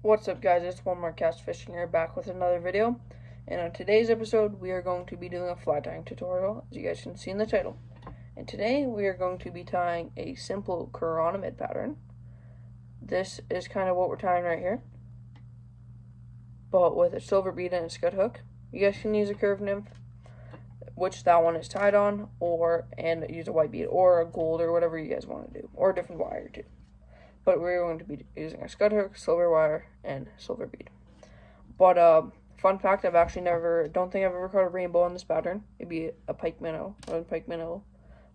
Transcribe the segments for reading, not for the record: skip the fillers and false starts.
What's up, guys? It's One More Cast Fishing here, back with another video. And on today's episode, we are going to be doing a fly tying tutorial, as you guys can see in the title. And today, we are going to be tying a simple Chironomid pattern. This is kind of what we're tying right here, but with a silver bead and a scud hook. You guys can use a curved nymph, which that one is tied on, and use a white bead or a gold or whatever you guys want to do, or a different wire too. But we're going to be using a scud hook, silver wire, and silver bead. But fun fact, don't think I've ever caught a rainbow on this pattern. It'd be a pike minnow,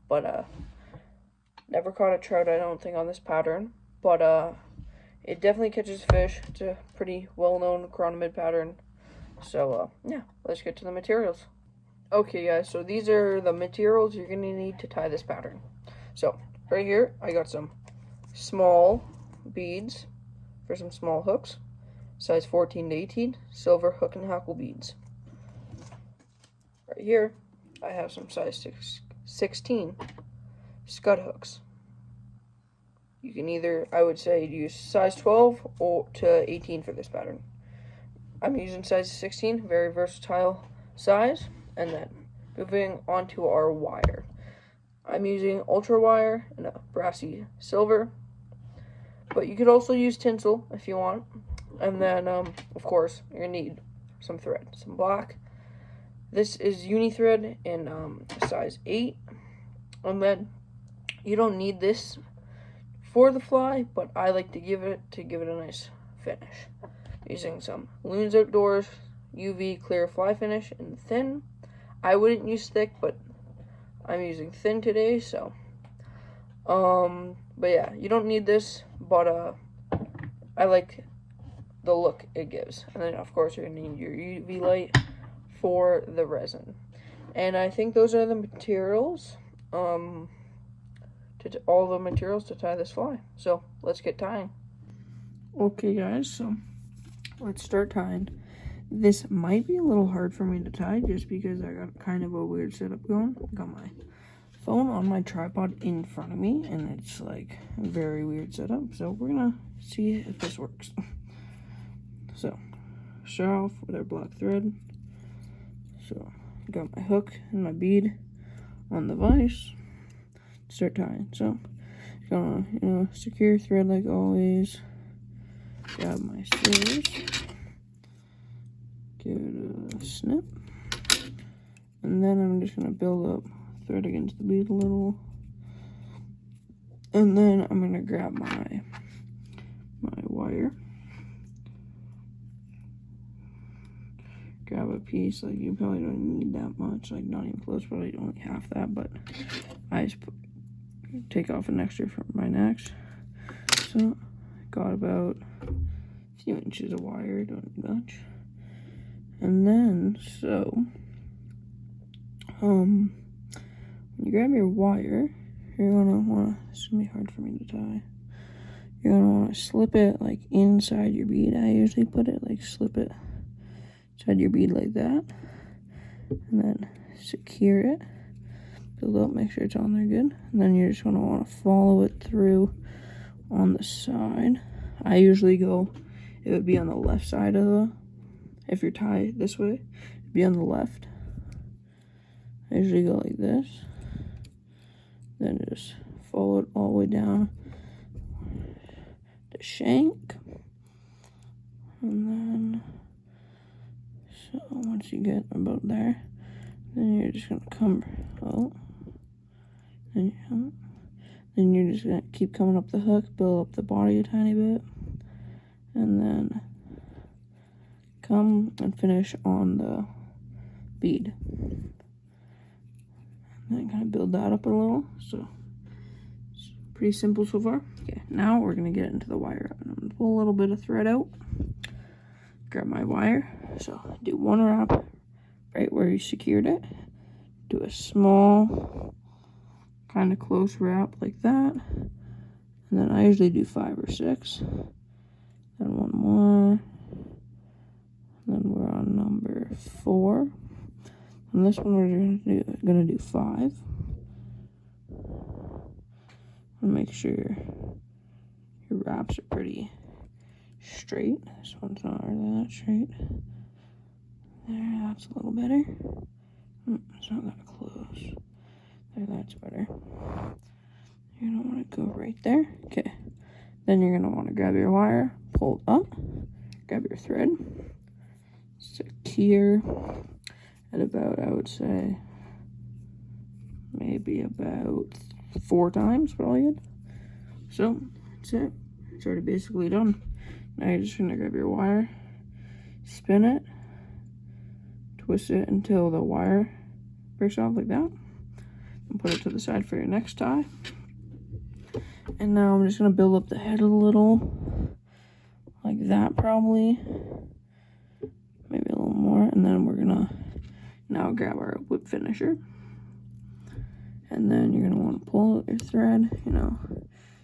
but never caught a trout, I don't think, on this pattern. But it definitely catches fish. It's a pretty well-known Chironomid pattern. So yeah, let's get to the materials. Okay, guys, so these are the materials you're gonna need to tie this pattern. So right here, I got some small beads for some small hooks, size 14 to 18, silver hook and hackle beads. Right here, I have some size 16 scud hooks. You can either, I would say, use size 12 or to 18 for this pattern. I'm using size 16, very versatile size. And then moving on to our wire. I'm using ultra wire and a brassy silver, but you could also use tinsel if you want. And then, of course, you're gonna need some thread, some black. This is uni thread in size 8. And then you don't need this for the fly, but I like to give it a nice finish. Using some Loons Outdoors UV clear fly finish in thin. I wouldn't use thick, but I'm using thin today, so. But yeah, you don't need this, but I like the look it gives. And then, of course, you're gonna need your UV light for the resin. And I think those are the materials, all the materials to tie this fly. So, let's get tying. Okay, guys, so let's start tying. This might be a little hard for me to tie just because I got kind of a weird setup going. I got my phone on my tripod in front of me, and it's like a very weird setup. So we're gonna see if this works. So, start off with our black thread. So, got my hook and my bead on the vise. Start tying. So, gonna secure thread like always. Grab my scissors. Give it a snip, and then I'm just going to build up thread against the bead a little, and then I'm going to grab my wire, grab a piece, like you probably don't need that much, like not even close, probably only half that, but I just take off an extra from my next. So got about a few inches of wire, don't need much. And then, so, when you grab your wire, you're gonna wanna, this is gonna be hard for me to tie, you're gonna wanna slip it, like, inside your bead. I usually put it, like, slip it inside your bead like that, and then secure it, build up, make sure it's on there good, and then you're just gonna wanna follow it through on the side. I usually go, it would be on the left side of the, if you're tied this way, be on the left. I usually go like this. Then just follow it all the way down the shank. And then, so once you get about there, then you're just gonna come out. Then you're just gonna keep coming up the hook, build up the body a tiny bit. And then come and finish on the bead. And then kind of build that up a little. So it's pretty simple so far. Okay, now we're gonna get into the wire. I'm gonna pull a little bit of thread out. Grab my wire. So do one wrap right where you secured it. Do a small, kind of close wrap like that. And then I usually do 5 or 6. Then one more. Then we're on number 4. On this one, we're gonna do 5. And make sure your wraps are pretty straight. This one's not really that straight. There, that's a little better. It's not that close. There, that's better. You're gonna want to go right there. Okay. Then you're gonna want to grab your wire, pull it up, grab your thread, secure at about, I would say, maybe about 4 times, probably good. So that's it. It's already basically done. Now you're just gonna grab your wire, spin it, twist it until the wire breaks off like that, and put it to the side for your next tie. And now I'm just gonna build up the head a little, like that probably, maybe a little more, and then we're gonna now grab our whip finisher. And then you're gonna want to pull out your thread, you know,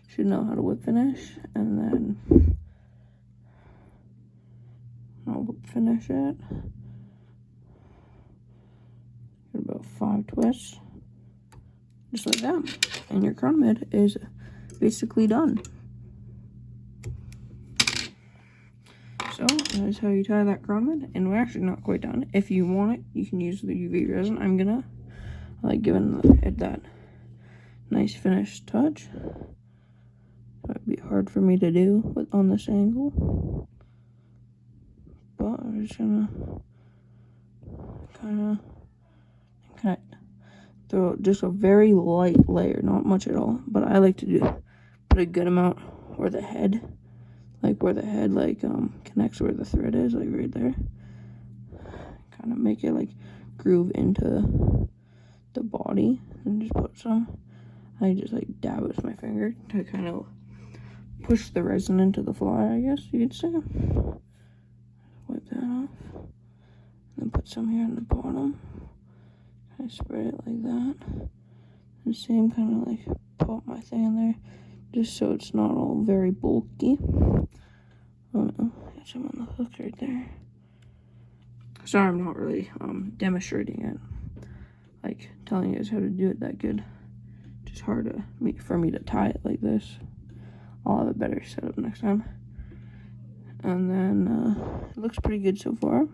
should know how to whip finish, and then I'll whip finish it. Get about 5 twists, just like that, and your Chironomid is basically done. So that is how you tie that Chironomid, and we're actually not quite done. If you want it, you can use the UV resin. I'm gonna like giving it that nice finished touch. That'd be hard for me to do on this angle, but I'm just gonna kind of throw just a very light layer, not much at all, but I like to put a good amount where the head connects where the thread is, like right there. Kind of make it like groove into the body, and just put some. I just like dab it with my finger to kind of push the resin into the fly, I guess you could say. Wipe that off, and then put some here on the bottom. I spread it like that, and same kind of like put my thing in there, just so it's not all very bulky. Oh no, got some on the hook right there. Sorry, I'm not really demonstrating it, like telling you guys how to do it that good. Just hard for me to tie it like this. I'll have a better setup next time. And then it looks pretty good so far.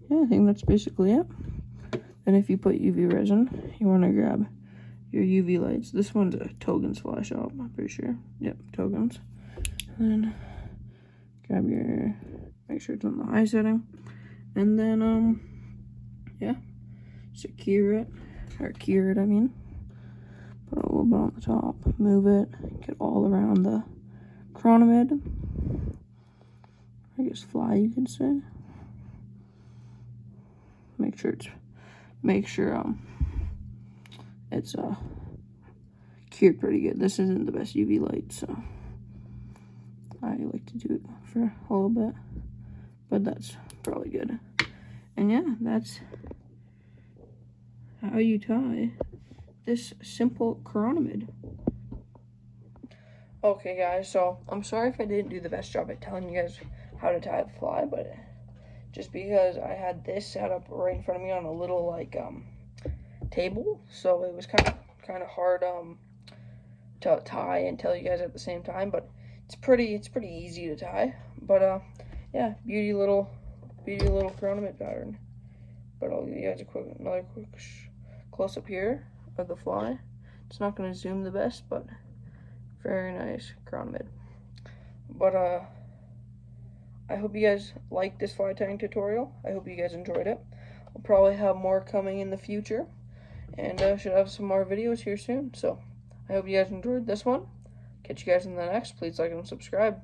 Yeah, I think that's basically it. And if you put UV resin, you want to grab your UV lights. This one's a Togen's fly shop, I'm pretty sure. Yep, Togen's. And then grab your, make sure it's on the high setting. And then, yeah, secure it, or cure it, I mean. Put a little bit on the top, move it, get all around the Chironomid. I guess fly, you could say. Make sure it's cured pretty good. This isn't the best UV light, so I like to do it for a little bit, but that's probably good. And yeah, that's how you tie this simple Chironomid. Okay guys, so I'm sorry if I didn't do the best job at telling you guys how to tie the fly, but just because I had this set up right in front of me on a little like table, so it was kind of hard to tie and tell you guys at the same time, but it's pretty easy to tie. But yeah, beauty little Chironomid pattern. But I'll give you guys another quick close up here of the fly. It's not going to zoom the best, but very nice Chironomid. But I hope you guys liked this fly tying tutorial. I hope you guys enjoyed it. I'll probably have more coming in the future, and should have some more videos here soon. So I hope you guys enjoyed this one. Catch you guys in the next. Please like and subscribe.